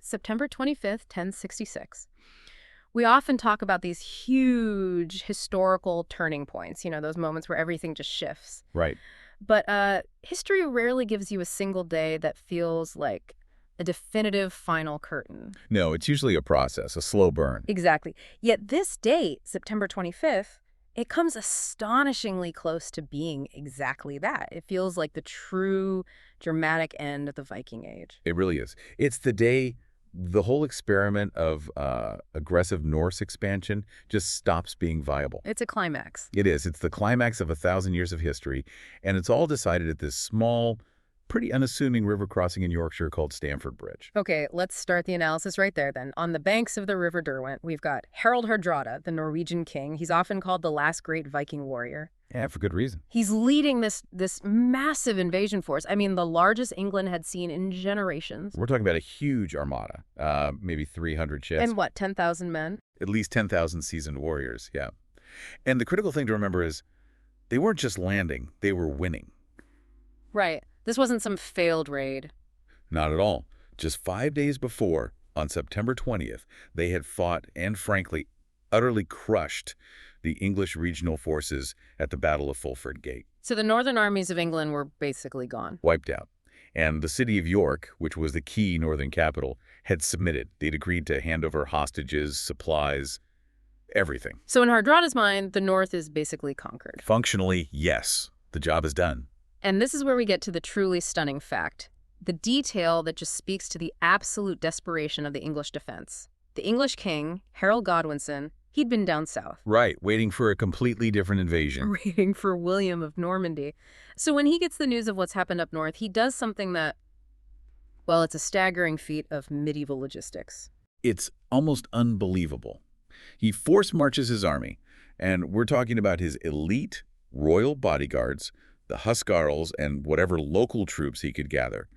September 25th, 1066. We often talk about these huge historical turning points, those moments where everything just shifts. Right. But history rarely gives you a single day that feels like a definitive final curtain. No, it's usually a process, a slow burn. Exactly. Yet this date, September 25th, it comes astonishingly close to being exactly that. It feels like the true dramatic end of the Viking Age. It really is. It's the day the whole experiment of aggressive Norse expansion just stops being viable. It's a climax. It is. It's the climax of 1,000 years of history, and it's all decided at this small, pretty unassuming river crossing in Yorkshire called Stamford Bridge. Okay, let's start the analysis right there then. On the banks of the River Derwent, we've got Harald Hardrada, the Norwegian king. He's often called the last great Viking warrior. Yeah, for good reason. He's leading this massive invasion force. I mean, the largest England had seen in generations. We're talking about a huge armada, maybe 300 ships. And what, 10,000 men? At least 10,000 seasoned warriors, yeah. And the critical thing to remember is they weren't just landing, they were winning. Right. This wasn't some failed raid. Not at all. Just 5 days before, on September 20th, they had fought and, frankly, utterly crushed the English regional forces at the Battle of Fulford Gate. So the northern armies of England were basically gone. Wiped out. And the city of York, which was the key northern capital, had submitted. They'd agreed to hand over hostages, supplies, everything. So in Hardrada's mind, the north is basically conquered. Functionally, yes. The job is done. And this is where we get to the truly stunning fact. The detail that just speaks to the absolute desperation of the English defense. The English king, Harald Godwinson, he'd been down south. Right, waiting for a completely different invasion. Waiting for William of Normandy. So when he gets the news of what's happened up north, he does something that, well, it's a staggering feat of medieval logistics. It's almost unbelievable. He force marches his army, and we're talking about his elite royal bodyguards, the Huscarls, and whatever local troops he could gather.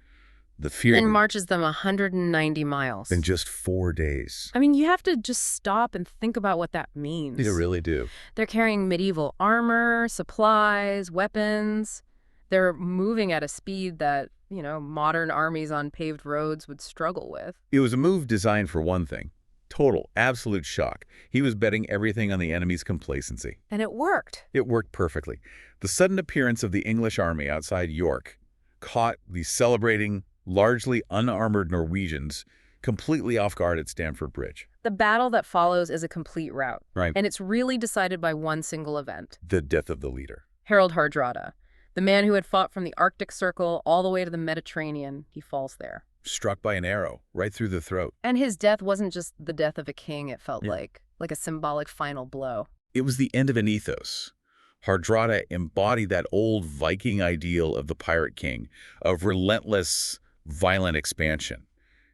And marches them 190 miles. In just 4 days. I mean, you have to just stop and think about what that means. You really do. They're carrying medieval armor, supplies, weapons. They're moving at a speed that, modern armies on paved roads would struggle with. It was a move designed for one thing. Total, absolute shock. He was betting everything on the enemy's complacency. And it worked. It worked perfectly. The sudden appearance of the English army outside York caught the celebrating, largely unarmored Norwegians completely off guard at Stamford Bridge. The battle that follows is a complete rout. Right. And it's really decided by one single event. The death of the leader. Harald Hardrada, the man who had fought from the Arctic Circle all the way to the Mediterranean, he falls there. Struck by an arrow, right through the throat. And his death wasn't just the death of a king, it felt like a symbolic final blow. It was the end of an ethos. Hardrada embodied that old Viking ideal of the pirate king, of relentless, violent expansion.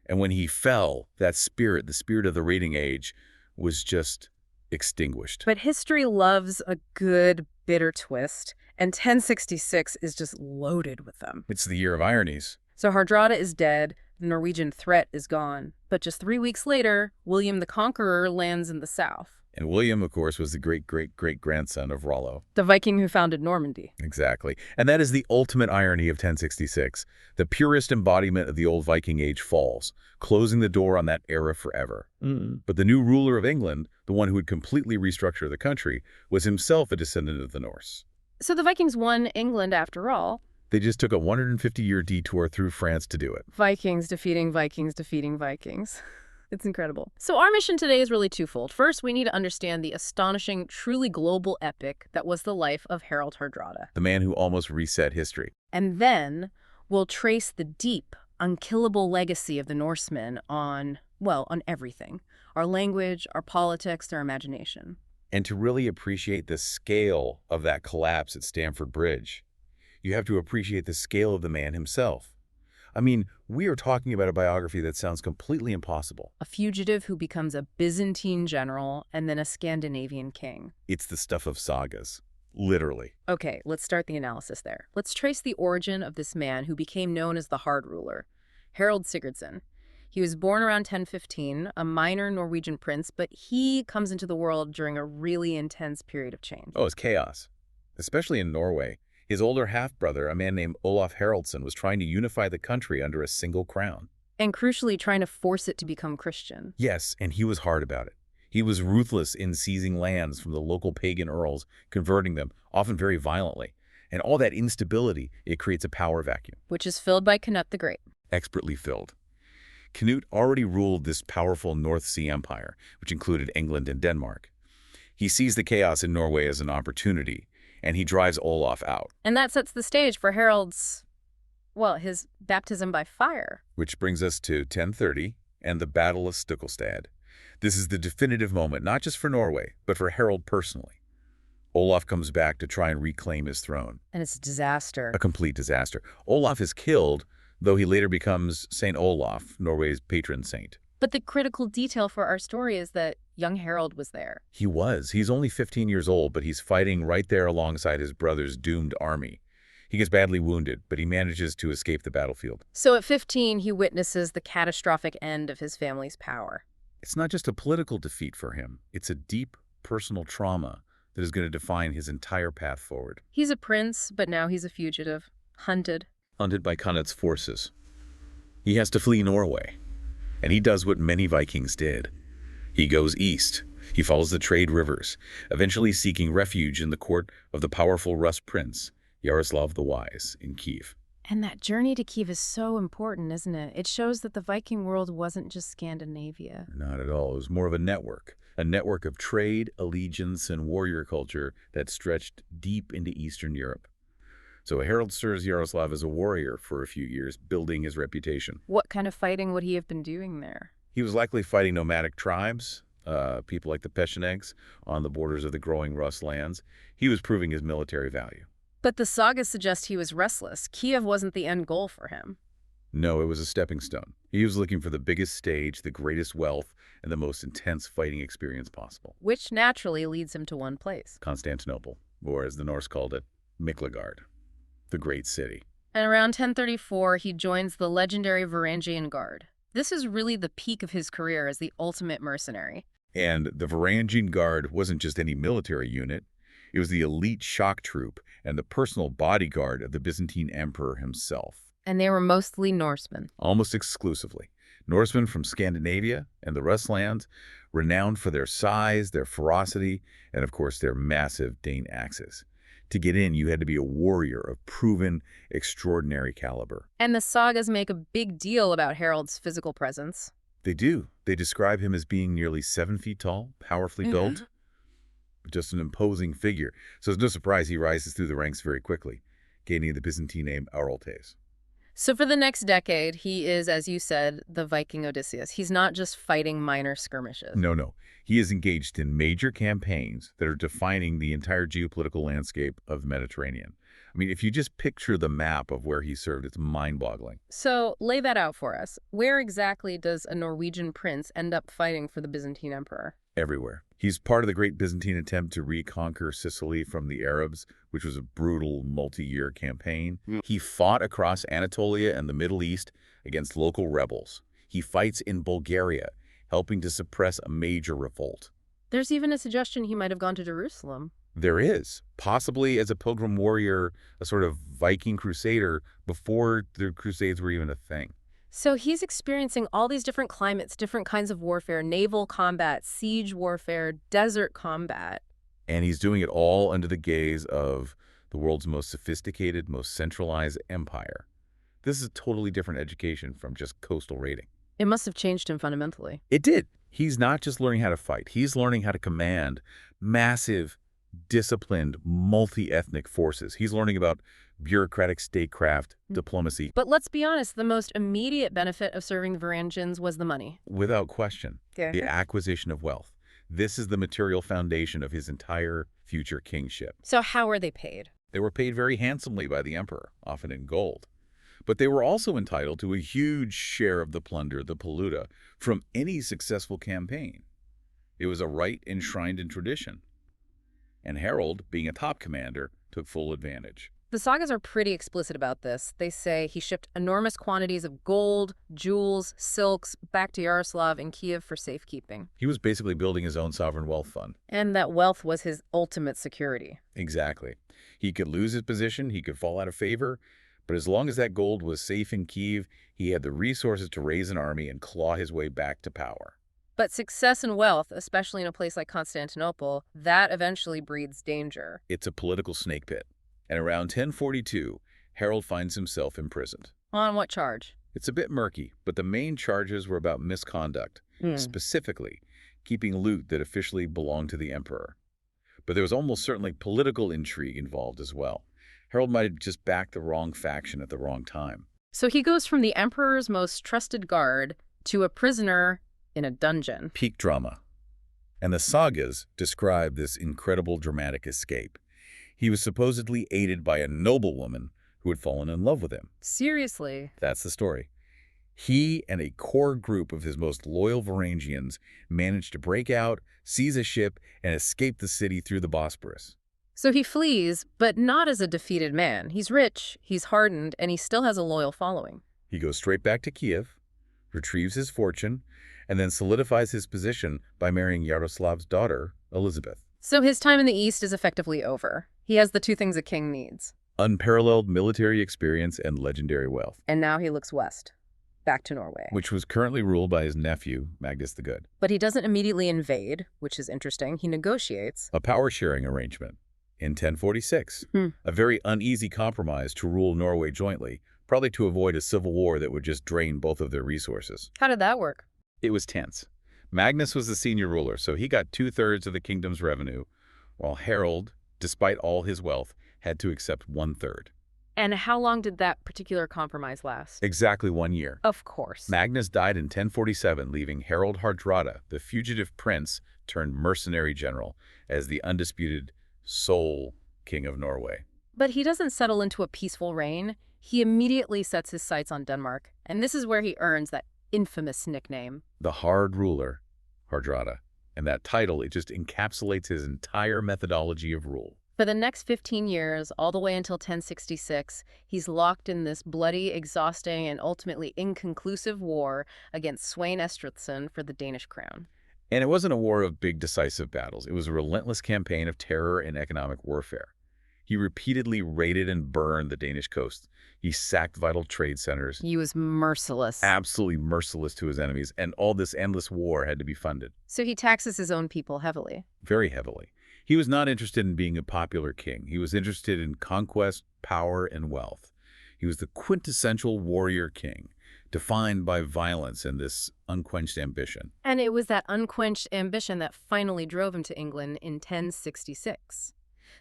And when he fell, that spirit, the spirit of the raiding age, was just extinguished. But history loves a good, bitter twist, and 1066 is just loaded with them. It's the year of ironies. So Hardrada is dead, the Norwegian threat is gone. But just 3 weeks later, William the Conqueror lands in the south. And William, of course, was the great-great-great-grandson of Rollo. The Viking who founded Normandy. Exactly. And that is the ultimate irony of 1066. The purest embodiment of the old Viking Age falls, closing the door on that era forever. But the new ruler of England, the one who would completely restructure the country, was himself a descendant of the Norse. So the Vikings won England after all. They just took a 150-year detour through France to do it. Vikings defeating Vikings defeating Vikings. It's incredible. So our mission today is really twofold. First, we need to understand the astonishing, truly global epic that was the life of Harald Hardrada. The man who almost reset history. And then we'll trace the deep, unkillable legacy of the Norsemen on everything. Our language, our politics, our imagination. And to really appreciate the scale of that collapse at Stamford Bridge, you have to appreciate the scale of the man himself. I mean, we are talking about a biography that sounds completely impossible. A fugitive who becomes a Byzantine general and then a Scandinavian king. It's the stuff of sagas, literally. Okay, let's start the analysis there. Let's trace the origin of this man who became known as the Hard Ruler, Harald Sigurdsson. He was born around 1015, a minor Norwegian prince, but he comes into the world during a really intense period of change. Oh, it's chaos, especially in Norway. His older half-brother, a man named Olaf Haraldsson, was trying to unify the country under a single crown. And crucially, trying to force it to become Christian. Yes, and he was hard about it. He was ruthless in seizing lands from the local pagan earls, converting them, often very violently. And all that instability, it creates a power vacuum. Which is filled by Cnut the Great. Expertly filled. Cnut already ruled this powerful North Sea empire, which included England and Denmark. He sees the chaos in Norway as an opportunity, and he drives Olaf out. And that sets the stage for Harald's, well, his baptism by fire. Which brings us to 1030 and the Battle of Stiklestad. This is the definitive moment, not just for Norway, but for Harald personally. Olaf comes back to try and reclaim his throne. And it's a disaster. A complete disaster. Olaf is killed, though he later becomes Saint Olaf, Norway's patron saint. But the critical detail for our story is that young Harald was there. He was. He's only 15 years old, but he's fighting right there alongside his brother's doomed army. He gets badly wounded, but he manages to escape the battlefield. So at 15, he witnesses the catastrophic end of his family's power. It's not just a political defeat for him. It's a deep personal trauma that is going to define his entire path forward. He's a prince, but now he's a fugitive, hunted. Hunted by Cnut's forces. He has to flee Norway. And he does what many Vikings did. He goes east. He follows the trade rivers, eventually seeking refuge in the court of the powerful Rus prince, Yaroslav the Wise, in Kiev. And that journey to Kiev is so important, isn't it? It shows that the Viking world wasn't just Scandinavia. Not at all. It was more of a network of trade, allegiance, and warrior culture that stretched deep into Eastern Europe. So Harald serves Yaroslav as a warrior for a few years, building his reputation. What kind of fighting would he have been doing there? He was likely fighting nomadic tribes, people like the Pechenegs, on the borders of the growing Rus lands. He was proving his military value. But the sagas suggest he was restless. Kiev wasn't the end goal for him. No, it was a stepping stone. He was looking for the biggest stage, the greatest wealth, and the most intense fighting experience possible. Which naturally leads him to one place. Constantinople, or as the Norse called it, Miklagard, the great city. And around 1034, he joins the legendary Varangian Guard. This is really the peak of his career as the ultimate mercenary. And the Varangian Guard wasn't just any military unit. It was the elite shock troop and the personal bodyguard of the Byzantine emperor himself. And they were mostly Norsemen. Almost exclusively. Norsemen from Scandinavia and the Rus lands, renowned for their size, their ferocity, and of course their massive Dane axes. To get in, you had to be a warrior of proven, extraordinary caliber. And the sagas make a big deal about Harald's physical presence. They do. They describe him as being nearly 7 feet tall, powerfully built. Just an imposing figure. So it's no surprise he rises through the ranks very quickly, gaining the Byzantine name Aroltes. So for the next decade, he is, as you said, the Viking Odysseus. He's not just fighting minor skirmishes. No. He is engaged in major campaigns that are defining the entire geopolitical landscape of the Mediterranean. I mean, if you just picture the map of where he served, it's mind-boggling. So lay that out for us. Where exactly does a Norwegian prince end up fighting for the Byzantine emperor? Everywhere. He's part of the great Byzantine attempt to reconquer Sicily from the Arabs, which was a brutal multi-year campaign. He fought across Anatolia and the Middle East against local rebels. He fights in Bulgaria, helping to suppress a major revolt. There's even a suggestion he might have gone to Jerusalem. There is, possibly as a pilgrim warrior, a sort of Viking crusader, before the Crusades were even a thing. So he's experiencing all these different climates, different kinds of warfare, naval combat, siege warfare, desert combat. And he's doing it all under the gaze of the world's most sophisticated, most centralized empire. This is a totally different education from just coastal raiding. It must have changed him fundamentally. It did. He's not just learning how to fight. He's learning how to command massive, disciplined, multi-ethnic forces. He's learning about bureaucratic statecraft, diplomacy. But let's be honest, the most immediate benefit of serving the Varangians was the money. Without question, the acquisition of wealth. This is the material foundation of his entire future kingship. So how were they paid? They were paid very handsomely by the emperor, often in gold. But they were also entitled to a huge share of the plunder, the polluta, from any successful campaign. It was a right enshrined in tradition. And Harald, being a top commander, took full advantage. The sagas are pretty explicit about this. They say he shipped enormous quantities of gold, jewels, silks back to Yaroslav in Kiev for safekeeping. He was basically building his own sovereign wealth fund. And that wealth was his ultimate security. Exactly. He could lose his position, he could fall out of favor, But as long as that gold was safe in Kiev, he had the resources to raise an army and claw his way back to power. But success and wealth, especially in a place like Constantinople, that eventually breeds danger. It's a political snake pit. And around 1042, Harold finds himself imprisoned. On what charge? It's a bit murky, but the main charges were about misconduct, specifically keeping loot that officially belonged to the emperor. But there was almost certainly political intrigue involved as well. Harold might have just backed the wrong faction at the wrong time. So he goes from the emperor's most trusted guard to a prisoner in a dungeon. Peak drama. And the sagas describe this incredible dramatic escape. He was supposedly aided by a noblewoman who had fallen in love with him. Seriously? That's the story. He and a core group of his most loyal Varangians managed to break out, seize a ship, and escape the city through the Bosporus. So he flees, but not as a defeated man. He's rich, he's hardened, and he still has a loyal following. He goes straight back to Kiev, retrieves his fortune, and then solidifies his position by marrying Yaroslav's daughter, Elizabeth. So his time in the East is effectively over. He has the two things a king needs. Unparalleled military experience and legendary wealth. And now he looks west, back to Norway. Which was currently ruled by his nephew, Magnus the Good. But he doesn't immediately invade, which is interesting. He negotiates. A power-sharing arrangement in 1046. A very uneasy compromise to rule Norway jointly, probably to avoid a civil war that would just drain both of their resources. How did that work? It was tense. Magnus was the senior ruler, so he got 2/3 of the kingdom's revenue, while Harold, despite all his wealth, had to accept 1/3. And how long did that particular compromise last? Exactly 1 year. Of course. Magnus died in 1047, leaving Harald Hardrada, the fugitive prince turned mercenary general, as the undisputed sole king of Norway. But he doesn't settle into a peaceful reign. He immediately sets his sights on Denmark, and this is where he earns that infamous nickname. The Hard Ruler, Hardrada. And that title, it just encapsulates his entire methodology of rule. For the next 15 years, all the way until 1066, he's locked in this bloody, exhausting, and ultimately inconclusive war against Svein Estridsson for the Danish crown. And it wasn't a war of big decisive battles. It was a relentless campaign of terror and economic warfare. He repeatedly raided and burned the Danish coast. He sacked vital trade centers. He was merciless. Absolutely merciless to his enemies, and all this endless war had to be funded. So he taxes his own people heavily. Very heavily. He was not interested in being a popular king. He was interested in conquest, power, and wealth. He was the quintessential warrior king, defined by violence and this unquenched ambition. And it was that unquenched ambition that finally drove him to England in 1066.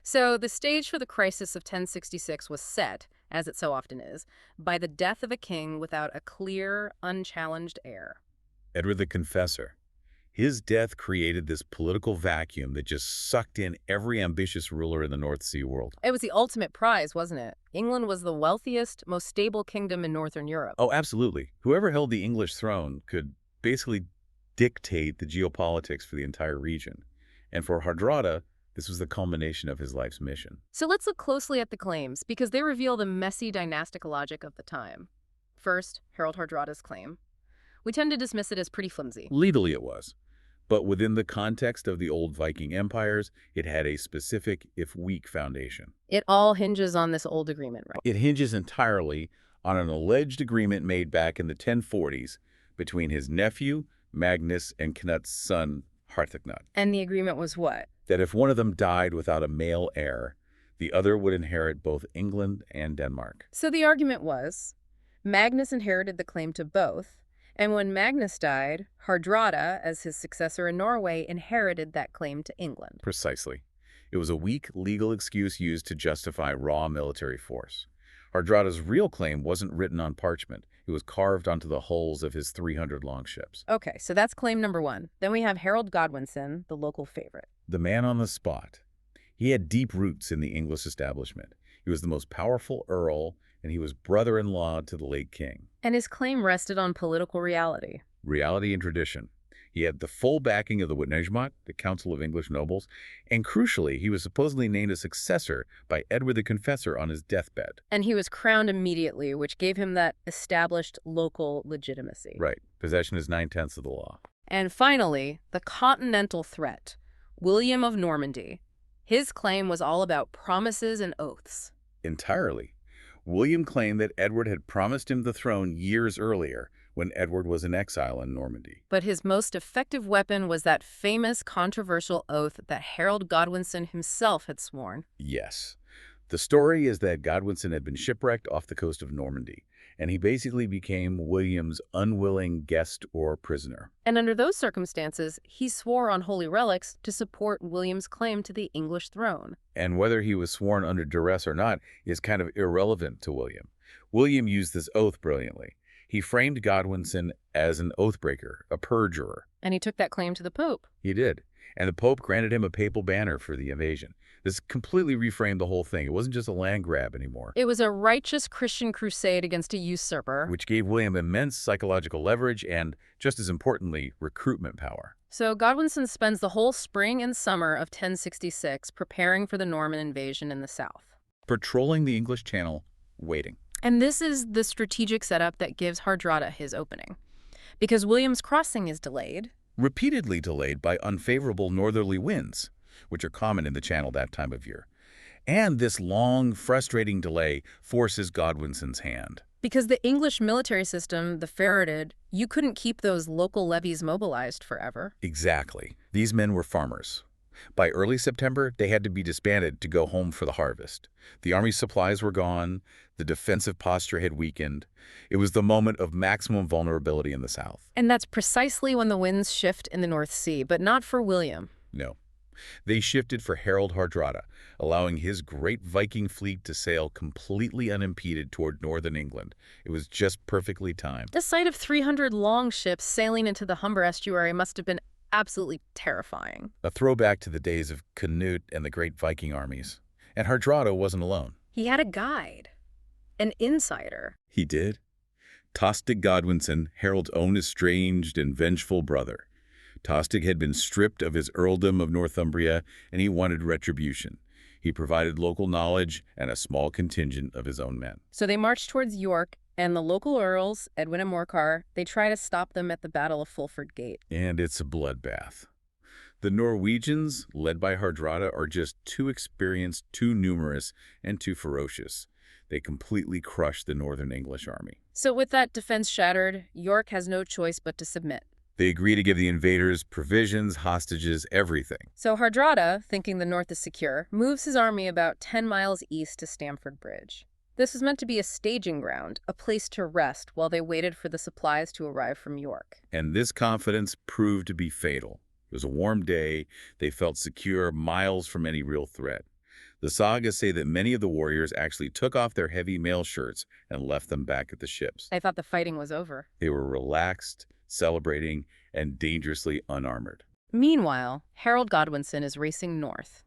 So the stage for the crisis of 1066 was set, as it so often is, by the death of a king without a clear, unchallenged heir. Edward the Confessor. His death created this political vacuum that just sucked in every ambitious ruler in the North Sea world. It was the ultimate prize, wasn't it? England was the wealthiest, most stable kingdom in Northern Europe. Oh, absolutely. Whoever held the English throne could basically dictate the geopolitics for the entire region. And for Hardrada, this was the culmination of his life's mission. So let's look closely at the claims, because they reveal the messy dynastic logic of the time. First, Harald Hardrada's claim. We tend to dismiss it as pretty flimsy. Legally it was. But within the context of the old Viking empires, it had a specific, if weak, foundation. It all hinges on this old agreement, right? It hinges entirely on an alleged agreement made back in the 1040s between his nephew, Magnus, and Cnut's son, Hardrada. And the agreement was what? That if one of them died without a male heir, the other would inherit both England and Denmark. So the argument was, Magnus inherited the claim to both, and when Magnus died, Hardrada, as his successor in Norway, inherited that claim to England. Precisely. It was a weak legal excuse used to justify raw military force. Hardrada's real claim wasn't written on parchment. It was carved onto the hulls of his 300 longships. Okay, so that's claim number one. Then we have Harald Godwinson, the local favorite. The man on the spot. He had deep roots in the English establishment. He was the most powerful earl, and he was brother-in-law to the late king. And his claim rested on political reality. Reality and tradition. He had the full backing of the Witnejmat, the Council of English Nobles, and crucially, he was supposedly named a successor by Edward the Confessor on his deathbed. And he was crowned immediately, which gave him that established local legitimacy. Right. Possession is 9/10 of the law. And finally, the continental threat. William of Normandy. His claim was all about promises and oaths. Entirely. William claimed that Edward had promised him the throne years earlier, when Edward was in exile in Normandy. But his most effective weapon was that famous controversial oath that Harold Godwinson himself had sworn. Yes. The story is that Godwinson had been shipwrecked off the coast of Normandy, and he basically became William's unwilling guest or prisoner. And under those circumstances, he swore on holy relics to support William's claim to the English throne. And whether he was sworn under duress or not is kind of irrelevant to William. William used this oath brilliantly. He framed Godwinson as an oathbreaker, a perjurer. And he took that claim to the Pope. He did. And the Pope granted him a papal banner for the invasion. This completely reframed the whole thing. It wasn't just a land grab anymore. It was a righteous Christian crusade against a usurper. Which gave William immense psychological leverage and, just as importantly, recruitment power. So Godwinson spends the whole spring and summer of 1066 preparing for the Norman invasion in the south. Patrolling the English Channel, waiting. And this is the strategic setup that gives Hardrada his opening. Because William's crossing is delayed. Repeatedly delayed by unfavorable northerly winds, which are common in the Channel that time of year. And this long, frustrating delay forces Godwinson's hand. Because the English military system, the ferreted, you couldn't keep those local levies mobilized forever. Exactly. These men were farmers. By early September, they had to be disbanded to go home for the harvest. The army's supplies were gone. The defensive posture had weakened. It was the moment of maximum vulnerability in the south. And that's precisely when the winds shift in the North Sea, but not for William. No. They shifted for Harald Hardrada, allowing his great Viking fleet to sail completely unimpeded toward northern England. It was just perfectly timed. The sight of 300 long ships sailing into the Humber estuary must have been absolutely terrifying. A throwback to the days of Cnut and the great Viking armies. And Hardrada wasn't alone. He had a guide, an insider. He did. Tostig Godwinson, Harold's own estranged and vengeful brother. Tostig had been stripped of his earldom of Northumbria, and he wanted retribution. He provided local knowledge and a small contingent of his own men. So they marched towards York, and the local earls, Edwin and Morcar, they try to stop them at the Battle of Fulford Gate. And it's a bloodbath. The Norwegians, led by Hardrada, are just too experienced, too numerous, and too ferocious. They completely crush the northern English army. So with that defense shattered, York has no choice but to submit. They agree to give the invaders provisions, hostages, everything. So Hardrada, thinking the north is secure, moves his army about 10 miles east to Stamford Bridge. This was meant to be a staging ground, a place to rest while they waited for the supplies to arrive from York. And this confidence proved to be fatal. It was a warm day. They felt secure, miles from any real threat. The sagas say that many of the warriors actually took off their heavy mail shirts and left them back at the ships. I thought the fighting was over. They were relaxed, celebrating, and dangerously unarmored. Meanwhile, Harold Godwinson is racing north.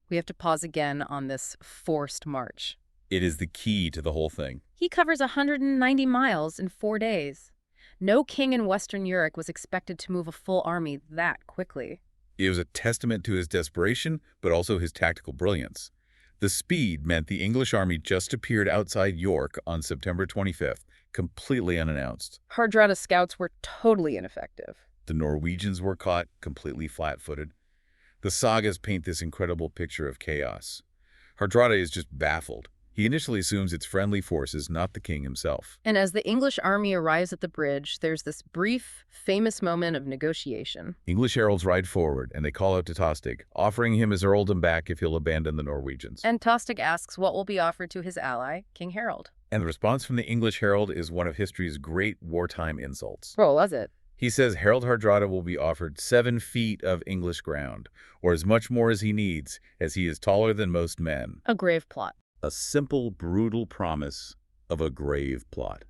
We have to pause again on this forced march. It is the key to the whole thing. He covers 190 miles in 4 days. No king in Western Europe was expected to move a full army that quickly. It was a testament to his desperation, but also his tactical brilliance. The speed meant the English army just appeared outside York on September 25th, completely unannounced. Hardrada's scouts were totally ineffective. The Norwegians were caught completely flat-footed. The sagas paint this incredible picture of chaos. Hardrada is just baffled. He initially assumes it's friendly forces, not the king himself. And as the English army arrives at the bridge, there's this brief, famous moment of negotiation. English heralds ride forward, and they call out to Tostig, offering him his earldom back if he'll abandon the Norwegians. And Tostig asks what will be offered to his ally, King Harold. And the response from the English herald is one of history's great wartime insults. Oh, was it? He says Harald Hardrada will be offered 7 feet of English ground, or as much more as he needs, as he is taller than most men. A grave plot. A simple, brutal promise of a grave plot.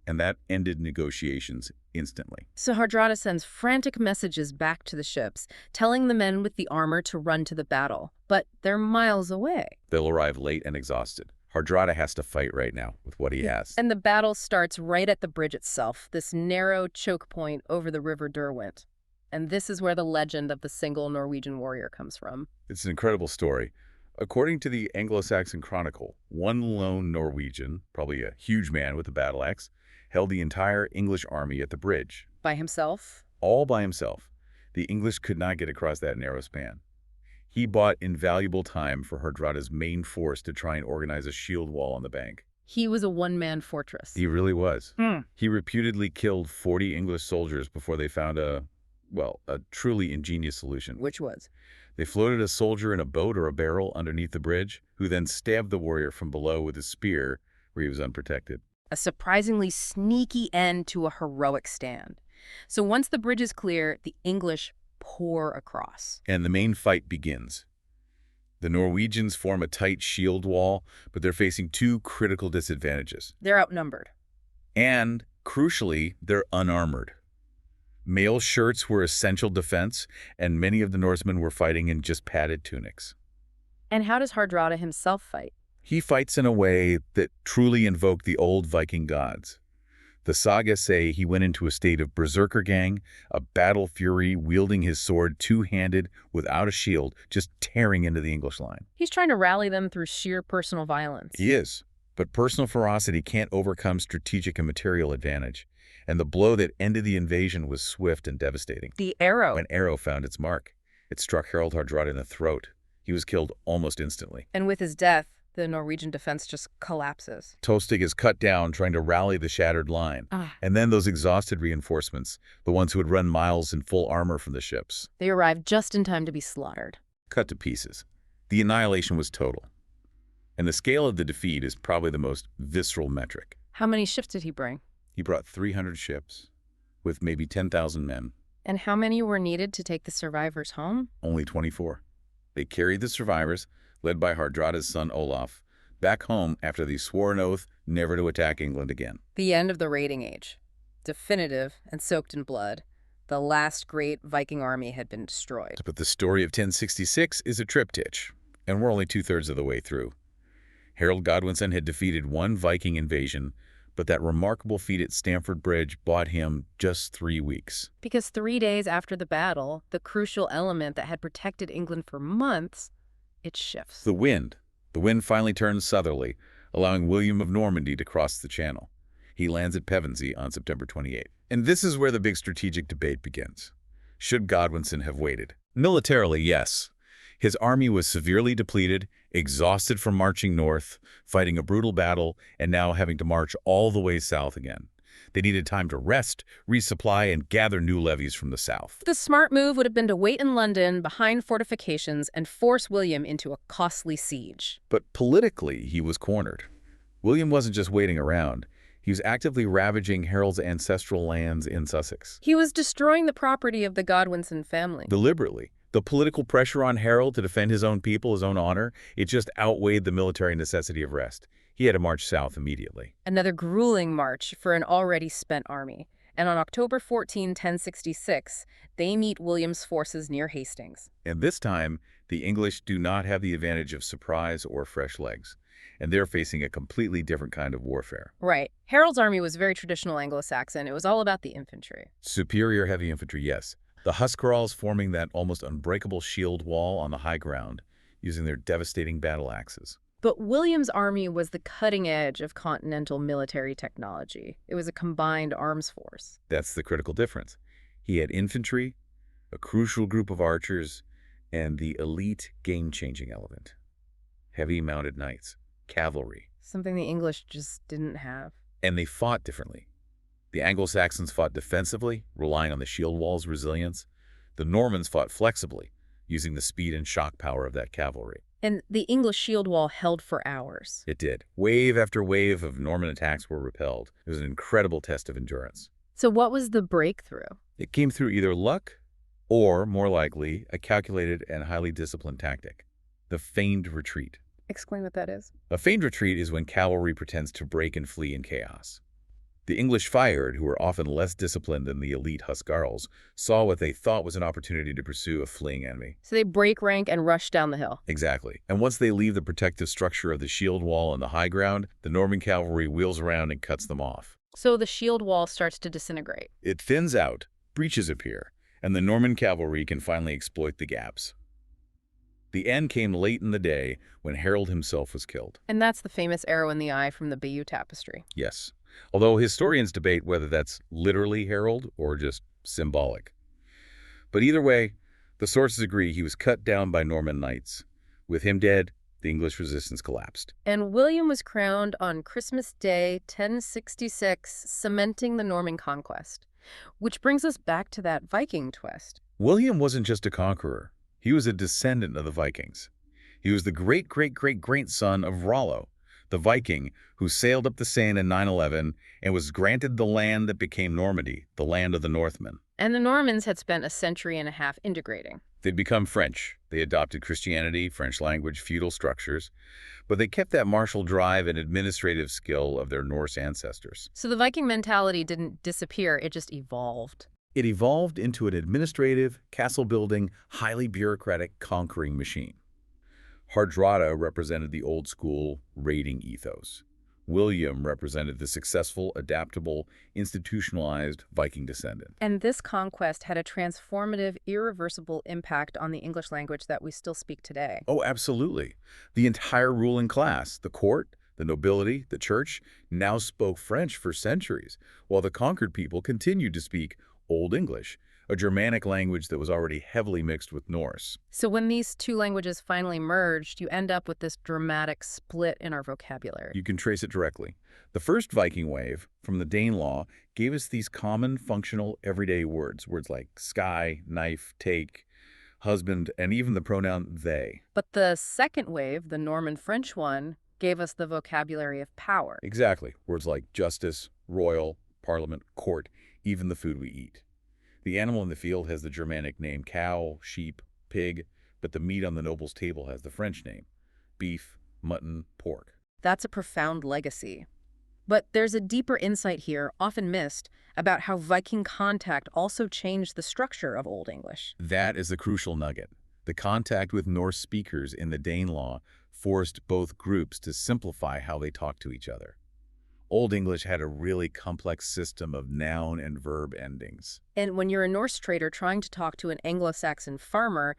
And that ended negotiations instantly. So Hardrada sends frantic messages back to the ships, telling the men with the armor to run to the battle. But they're miles away. They'll arrive late and exhausted. Hardrada has to fight right now with what he has. And the battle starts right at the bridge itself, this narrow choke point over the River Derwent. And this is where the legend of the single Norwegian warrior comes from. It's an incredible story. According to the Anglo-Saxon Chronicle, one lone Norwegian, probably a huge man with a battle axe, held the entire English army at the bridge. By himself? All by himself. The English could not get across that narrow span. He bought invaluable time for Hardrada's main force to try and organize a shield wall on the bank. He was a one-man fortress. He really was. Hmm. He reputedly killed 40 English soldiers before they found a truly ingenious solution. Which was? They floated a soldier in a boat or a barrel underneath the bridge, who then stabbed the warrior from below with a spear where he was unprotected. A surprisingly sneaky end to a heroic stand. So once the bridge is clear, the English pour across. And the main fight begins. The Norwegians form a tight shield wall, but they're facing two critical disadvantages. They're outnumbered. And, crucially, they're unarmored. Mail shirts were essential defense, and many of the Norsemen were fighting in just padded tunics. And how does Hardrada himself fight? He fights in a way that truly invoked the old Viking gods. The sagas say he went into a state of berserker gang, a battle fury wielding his sword two-handed without a shield, just tearing into the English line. He's trying to rally them through sheer personal violence. He is, but personal ferocity can't overcome strategic and material advantage. And the blow that ended the invasion was swift and devastating. The arrow. An arrow found its mark. It struck Harald Hardrada in the throat. He was killed almost instantly. And with his death, the Norwegian defense just collapses. Tostig is cut down trying to rally the shattered line. And then those exhausted reinforcements, the ones who had run miles in full armor from the ships. They arrived just in time to be slaughtered. Cut to pieces. The annihilation was total. And the scale of the defeat is probably the most visceral metric. How many ships did he bring? He brought 300 ships, with maybe 10,000 men. And how many were needed to take the survivors home? Only 24. They carried the survivors, led by Hardrada's son Olaf, back home after they swore an oath never to attack England again. The end of the raiding age. Definitive and soaked in blood. The last great Viking army had been destroyed. But the story of 1066 is a triptych, and we're only two-thirds of the way through. Harald Godwinson had defeated one Viking invasion, but that remarkable feat at Stamford Bridge bought him just 3 weeks. Because 3 days after the battle, the crucial element that had protected England for months, it shifts. The wind. The wind finally turns southerly, allowing William of Normandy to cross the channel. He lands at Pevensey on September 28. And this is where the big strategic debate begins. Should Godwinson have waited? Militarily, yes. His army was severely depleted, exhausted from marching north, fighting a brutal battle, and now having to march all the way south again. They needed time to rest, resupply, and gather new levies from the south. The smart move would have been to wait in London behind fortifications and force William into a costly siege. But politically, he was cornered. William wasn't just waiting around. He was actively ravaging Harold's ancestral lands in Sussex. He was destroying the property of the Godwinson family. Deliberately. The political pressure on Harold to defend his own people, his own honor, it just outweighed the military necessity of rest. He had to march south immediately. Another grueling march for an already spent army. And on October 14, 1066, they meet William's forces near Hastings. And this time, the English do not have the advantage of surprise or fresh legs. And they're facing a completely different kind of warfare. Right. Harold's army was very traditional Anglo-Saxon. It was all about the infantry. Superior heavy infantry, yes. The Huscarls forming that almost unbreakable shield wall on the high ground, using their devastating battle axes. But William's army was the cutting edge of continental military technology. It was a combined arms force. That's the critical difference. He had infantry, a crucial group of archers, and the elite game-changing element. Heavy mounted knights, cavalry. Something the English just didn't have. And they fought differently. The Anglo-Saxons fought defensively, relying on the shield wall's resilience. The Normans fought flexibly, using the speed and shock power of that cavalry. And the English shield wall held for hours. It did. Wave after wave of Norman attacks were repelled. It was an incredible test of endurance. So what was the breakthrough? It came through either luck or, more likely, a calculated and highly disciplined tactic. The feigned retreat. Explain what that is. A feigned retreat is when cavalry pretends to break and flee in chaos. The English fired, who were often less disciplined than the elite Huscarls, saw what they thought was an opportunity to pursue a fleeing enemy. So they break rank and rush down the hill. Exactly. And once they leave the protective structure of the shield wall on the high ground, the Norman cavalry wheels around and cuts them off. So the shield wall starts to disintegrate. It thins out, breaches appear, and the Norman cavalry can finally exploit the gaps. The end came late in the day when Harold himself was killed. And that's the famous arrow in the eye from the Bayeux Tapestry. Yes. Although historians debate whether that's literally Harold or just symbolic. But either way, The sources agree he was cut down by Norman knights. With him dead, the English resistance collapsed. And William was crowned on Christmas Day, 1066, cementing the Norman Conquest. Which brings us back to that Viking twist. William wasn't just a conqueror. He was a descendant of the Vikings. He was the great-great-great-great-son of Rollo, the Viking who sailed up the Seine in 911 and was granted the land that became Normandy, the land of the Northmen. And the Normans had spent a century and a half integrating. They'd become French. They adopted Christianity, French language, feudal structures, but they kept that martial drive and administrative skill of their Norse ancestors. So the Viking mentality didn't disappear, it just evolved. It evolved into an administrative, castle-building, highly bureaucratic conquering machine. Hardrada represented the old-school raiding ethos. William represented the successful, adaptable, institutionalized Viking descendant. And this conquest had a transformative, irreversible impact on the English language that we still speak today. Oh, absolutely. The entire ruling class, the court, the nobility, the church, now spoke French for centuries, while the conquered people continued to speak Old English, a Germanic language that was already heavily mixed with Norse. So when these two languages finally merged, you end up with this dramatic split in our vocabulary. You can trace it directly. The first Viking wave, from the Danelaw, gave us these common, functional, everyday words. Words like sky, knife, take, husband, and even the pronoun they. But the second wave, the Norman French one, gave us the vocabulary of power. Exactly. Words like justice, royal, parliament, court, even the food we eat. The animal in the field has the Germanic name cow, sheep, pig, but the meat on the noble's table has the French name beef, mutton, pork. That's a profound legacy. But there's a deeper insight here, often missed, about how Viking contact also changed the structure of Old English. That is the crucial nugget. The contact with Norse speakers in the Danelaw forced both groups to simplify how they talked to each other. Old English had a really complex system of noun and verb endings. And when you're a Norse trader trying to talk to an Anglo-Saxon farmer,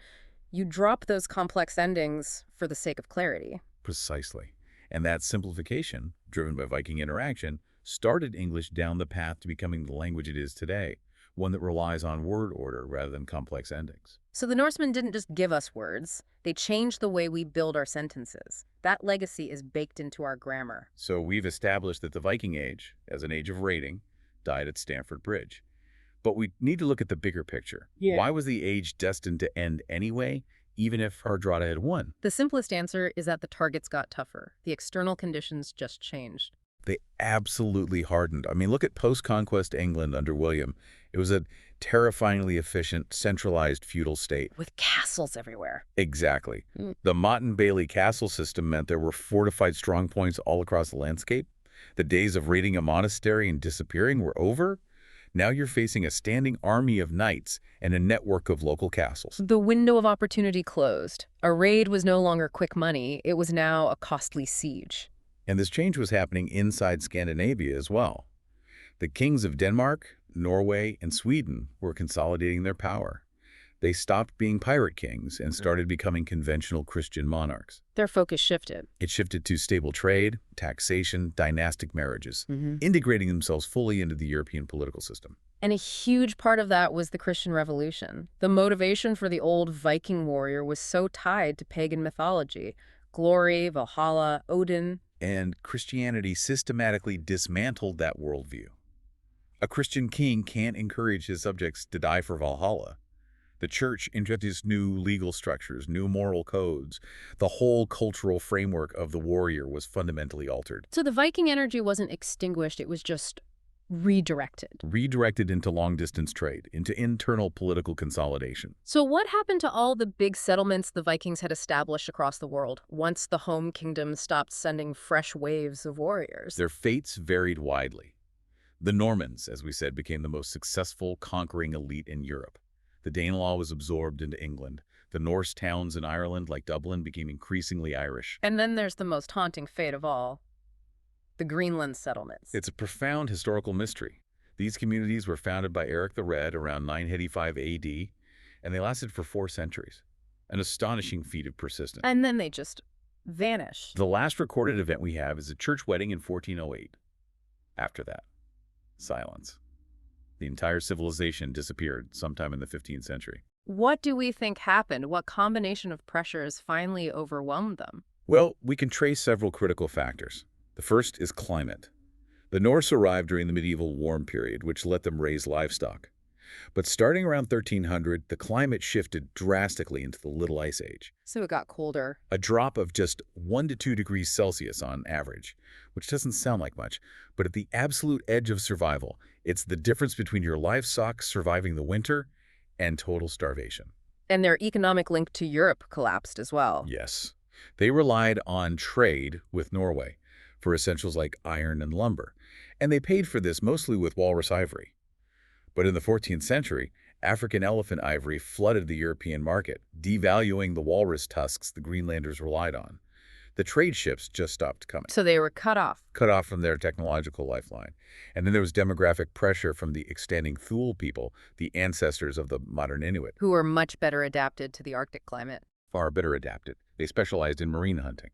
you drop those complex endings for the sake of clarity. Precisely. And that simplification, driven by Viking interaction, started English down the path to becoming the language it is today, one that relies on word order rather than complex endings. So the Norsemen didn't just give us words, they changed the way we build our sentences. That legacy is baked into our grammar. So we've established that the Viking Age, as an age of raiding, died at Stamford Bridge. But we need to look at the bigger picture. Yeah. Why was the age destined to end anyway, even if Hardrada had won? The simplest answer is that the targets got tougher. The external conditions just changed. They absolutely hardened. I mean, look at post-conquest England under William. It was a terrifyingly efficient, centralized feudal state. With castles everywhere. Exactly. The Motte and Bailey castle system meant there were fortified strong points all across the landscape. The days of raiding a monastery and disappearing were over. Now you're facing a standing army of knights and a network of local castles. The window of opportunity closed. A raid was no longer quick money. It was now a costly siege. And this change was happening inside Scandinavia as well. The kings of Denmark, Norway, and Sweden were consolidating their power. They stopped being pirate kings and started becoming conventional Christian monarchs. Their focus shifted. It shifted to stable trade, taxation, dynastic marriages, integrating themselves fully into the European political system. And a huge part of that was the Christian Revolution. The motivation for the old Viking warrior was so tied to pagan mythology. Glory, Valhalla, Odin. And Christianity systematically dismantled that worldview. A Christian king can't encourage his subjects to die for Valhalla. The church introduced new legal structures, new moral codes. The whole cultural framework of the warrior was fundamentally altered. So the Viking energy wasn't extinguished, it was just redirected. Redirected into long-distance trade, into internal political consolidation. So what happened to all the big settlements the Vikings had established across the world once the home kingdom stopped sending fresh waves of warriors? Their fates varied widely. The Normans, as we said, became the most successful conquering elite in Europe. The Danelaw was absorbed into England. The Norse towns in Ireland, like Dublin, became increasingly Irish. And then there's the most haunting fate of all, the Greenland settlements. It's a profound historical mystery. These communities were founded by Eric the Red around 985 AD, and they lasted for 4 centuries. An astonishing feat of persistence. And then they just vanished. The last recorded event we have is a church wedding in 1408. After that, silence. The entire civilization disappeared sometime in the 15th century. What do we think happened? What combination of pressures finally overwhelmed them? Well, we can trace several critical factors. The first is climate. The Norse arrived during the medieval warm period, which let them raise livestock. But starting around 1300, the climate shifted drastically into the Little Ice Age. So it got colder. A drop of just 1 to 2 degrees Celsius on average, which doesn't sound like much, but at the absolute edge of survival, it's the difference between your livestock surviving the winter and total starvation. And their economic link to Europe collapsed as well. Yes. They relied on trade with Norway for essentials like iron and lumber, and they paid for this mostly with walrus ivory. But in the 14th century, African elephant ivory flooded the European market, devaluing the walrus tusks the Greenlanders relied on. The trade ships just stopped coming. So they were cut off. Cut off from their technological lifeline. And then there was demographic pressure from the extending Thule people, the ancestors of the modern Inuit. Who were much better adapted to the Arctic climate. Far better adapted. They specialized in marine hunting.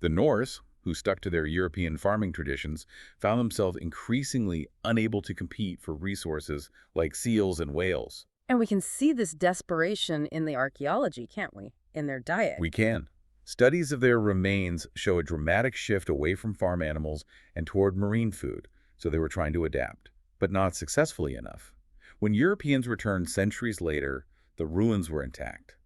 The Norse, who stuck to their European farming traditions, found themselves increasingly unable to compete for resources like seals and whales. And we can see this desperation in the archaeology, can't we? In their diet. We can. Studies of their remains show a dramatic shift away from farm animals and toward marine food, so they were trying to adapt, but not successfully enough. When Europeans returned centuries later, the ruins were intact.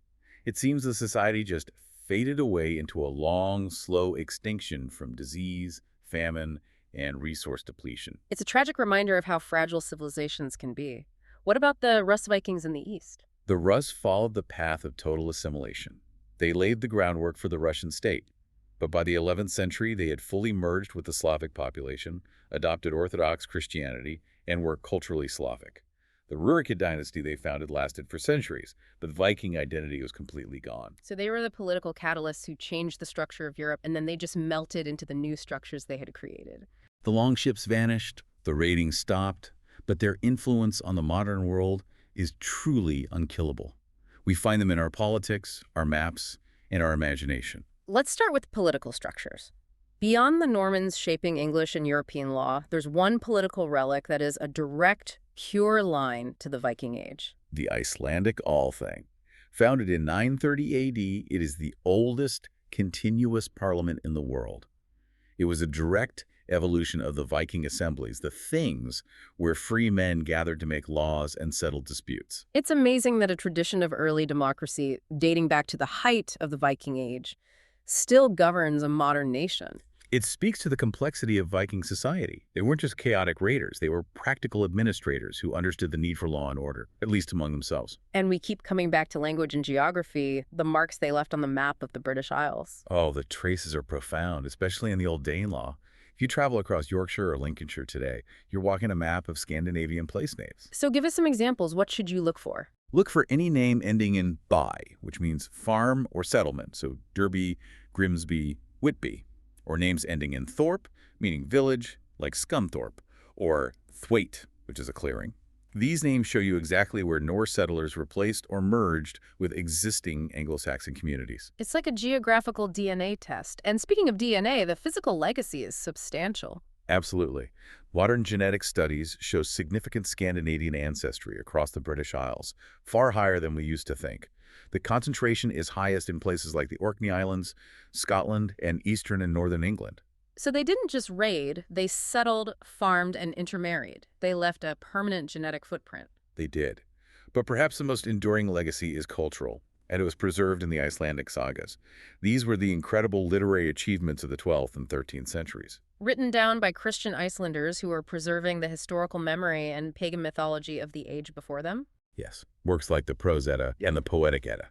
It seems the society just faded away into a long, slow extinction from disease, famine, and resource depletion. It's a tragic reminder of how fragile civilizations can be. What about the Rus Vikings in the East? The Rus followed the path of total assimilation. They laid the groundwork for the Russian state. But by the 11th century, they had fully merged with the Slavic population, adopted Orthodox Christianity, and were culturally Slavic. The Rurikid dynasty they founded lasted for centuries, but the Viking identity was completely gone. So they were the political catalysts who changed the structure of Europe, and then they just melted into the new structures they had created. The longships vanished, the raiding stopped, but their influence on the modern world is truly unkillable. We find them in our politics, our maps, and our imagination. Let's start with political structures. Beyond the Normans shaping English and European law, there's one political relic that is a direct, pure line to the Viking Age. The Icelandic Althing. Founded in 930 AD, it is the oldest continuous parliament in the world. It was a direct evolution of the Viking assemblies, the things where free men gathered to make laws and settle disputes. It's amazing that a tradition of early democracy, dating back to the height of the Viking Age, still governs a modern nation. It speaks to the complexity of Viking society. They weren't just chaotic raiders, they were practical administrators who understood the need for law and order, at least among themselves. And we keep coming back to language and geography, the marks they left on the map of the British Isles. Oh, the traces are profound, especially in the Old Danelaw. If you travel across Yorkshire or Lincolnshire today, you're walking a map of Scandinavian place names. So give us some examples. What should you look for? Look for any name ending in by, which means farm or settlement, so Derby, Grimsby, Whitby. Or names ending in thorpe, meaning village, like Scunthorpe, or Thwaite, which is a clearing. These names show you exactly where Norse settlers replaced or merged with existing Anglo-Saxon communities. It's like a geographical DNA test. And speaking of DNA, the physical legacy is substantial. Absolutely. Modern genetic studies show significant Scandinavian ancestry across the British Isles, far higher than we used to think. The concentration is highest in places like the Orkney Islands, Scotland, and eastern and northern England. So they didn't just raid, they settled, farmed, and intermarried. They left a permanent genetic footprint. They did. But perhaps the most enduring legacy is cultural, and it was preserved in the Icelandic sagas. These were the incredible literary achievements of the 12th and 13th centuries. Written down by Christian Icelanders who were preserving the historical memory and pagan mythology of the age before them? Yes, works like the Prose Edda and the Poetic Edda.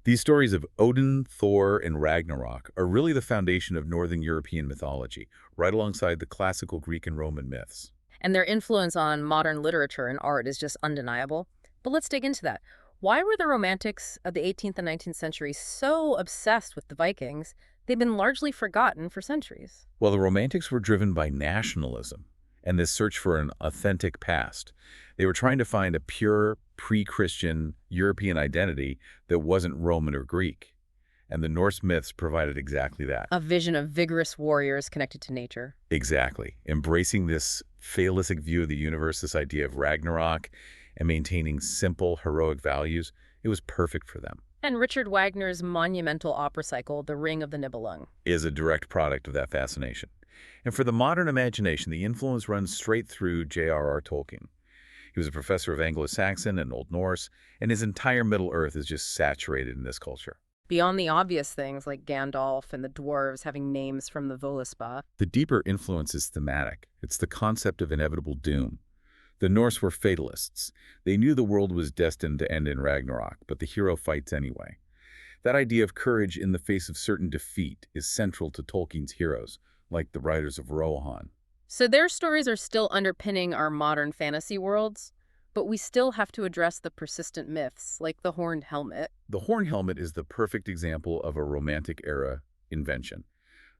These stories of Odin, Thor, and Ragnarok are really the foundation of Northern European mythology, right alongside the classical Greek and Roman myths. And their influence on modern literature and art is just undeniable. But let's dig into that. Why were the Romantics of the 18th and 19th centuries so obsessed with the Vikings? They've been largely forgotten for centuries. Well, the Romantics were driven by nationalism and this search for an authentic past. They were trying to find a pure, pre-Christian European identity that wasn't Roman or Greek. And the Norse myths provided exactly that. A vision of vigorous warriors connected to nature. Exactly. Embracing this fatalistic view of the universe, this idea of Ragnarok, and maintaining simple, heroic values, it was perfect for them. And Richard Wagner's monumental opera cycle, The Ring of the Nibelung, Is a direct product of that fascination. And for the modern imagination, the influence runs straight through J.R.R. Tolkien. He was a professor of Anglo-Saxon and Old Norse, and his entire Middle-earth is just saturated in this culture. beyond the obvious things like Gandalf and the dwarves having names from the Voluspa. The deeper influence is thematic. It's the concept of inevitable doom. The Norse were fatalists. They knew the world was destined to end in Ragnarok, but the hero fights anyway. That idea of courage in the face of certain defeat is central to Tolkien's heroes, like the Riders of Rohan. So their stories are still underpinning our modern fantasy worlds, but we still have to address the persistent myths, like the horned helmet. The horn helmet is the perfect example of a Romantic-era invention.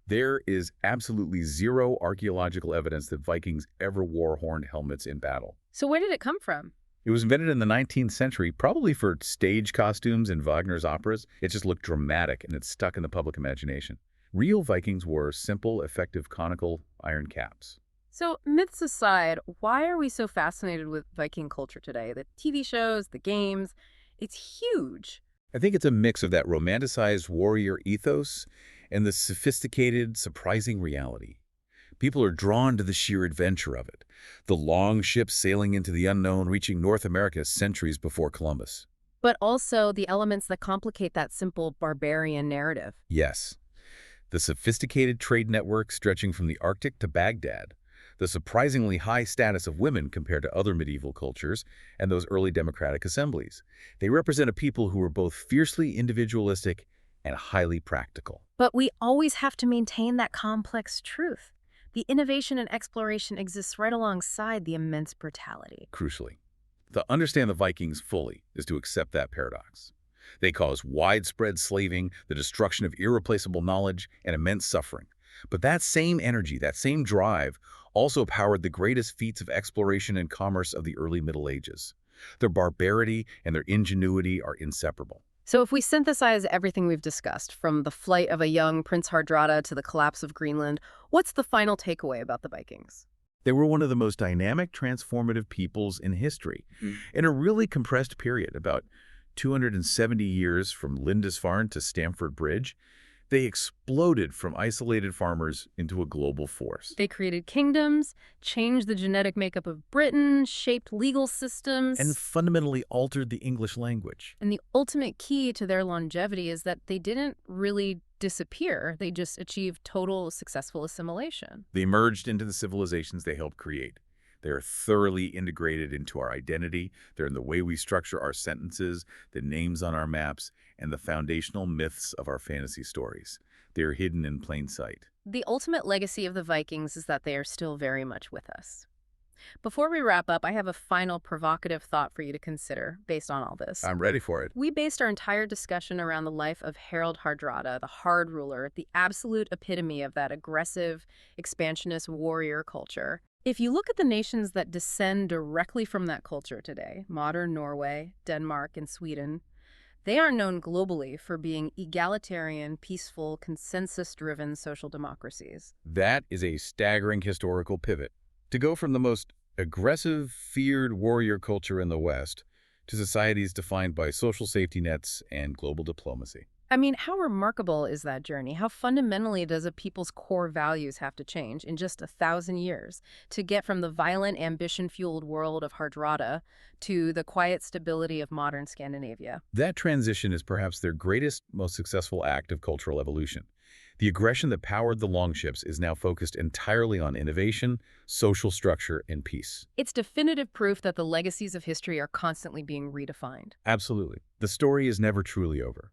There is absolutely zero archaeological evidence that Vikings ever wore horned helmets in battle. So where did it come from? It was invented in the 19th century, probably for stage costumes in Wagner's operas. It just looked dramatic, and it stuck in the public imagination. Real Vikings wore simple, effective conical iron caps. So myths aside, why are we so fascinated with Viking culture today? The TV shows, the games, it's huge. I think it's a mix of that romanticized warrior ethos and the sophisticated, surprising reality. People are drawn to the sheer adventure of it. The long ships sailing into the unknown, reaching North America centuries before Columbus. But also the elements that complicate that simple barbarian narrative. Yes. The sophisticated trade network stretching from the Arctic to Baghdad. The surprisingly high status of women compared to other medieval cultures, and those early democratic assemblies. They represent a people who were both fiercely individualistic and highly practical. But we always have to maintain that complex truth. The innovation and exploration exists right alongside the immense brutality. Crucially, to understand the Vikings fully is to accept that paradox. They caused widespread slaving, the destruction of irreplaceable knowledge, and immense suffering. But that same energy, that same drive, also powered the greatest feats of exploration and commerce of the early Middle Ages. Their barbarity and their ingenuity are inseparable. So if we synthesize everything we've discussed, from the flight of a young Prince Hardrada to the collapse of Greenland, what's the final takeaway about the Vikings? They were one of the most dynamic, transformative peoples in history. In a really compressed period, about 270 years from Lindisfarne to Stamford Bridge, they exploded from isolated farmers into a global force. They created kingdoms, changed the genetic makeup of Britain, shaped legal systems. And fundamentally altered the English language. And the ultimate key to their longevity is that they didn't really disappear. They just achieved total successful assimilation. They merged into the civilizations they helped create. They are thoroughly integrated into our identity. They're in the way we structure our sentences, the names on our maps, and the foundational myths of our fantasy stories. They are hidden in plain sight. The ultimate legacy of the Vikings is that they are still very much with us. Before we wrap up, I have a final provocative thought for you to consider based on all this. I'm ready for it. We based our entire discussion around the life of Harald Hardrada, the Hard Ruler, the absolute epitome of that aggressive, expansionist warrior culture. If you look at the nations that descend directly from that culture today, modern Norway, Denmark, and Sweden, they are known globally for being egalitarian, peaceful, consensus-driven social democracies. That is a staggering historical pivot. To go from the most aggressive, feared warrior culture in the West to societies defined by social safety nets and global diplomacy. I mean, how remarkable is that journey? How fundamentally does a people's core values have to change in just 1,000 years to get from the violent, ambition-fueled world of Hardrada to the quiet stability of modern Scandinavia? That transition is perhaps their greatest, most successful act of cultural evolution. The aggression that powered the longships is now focused entirely on innovation, social structure, and peace. It's definitive proof that the legacies of history are constantly being redefined. Absolutely. The story is never truly over.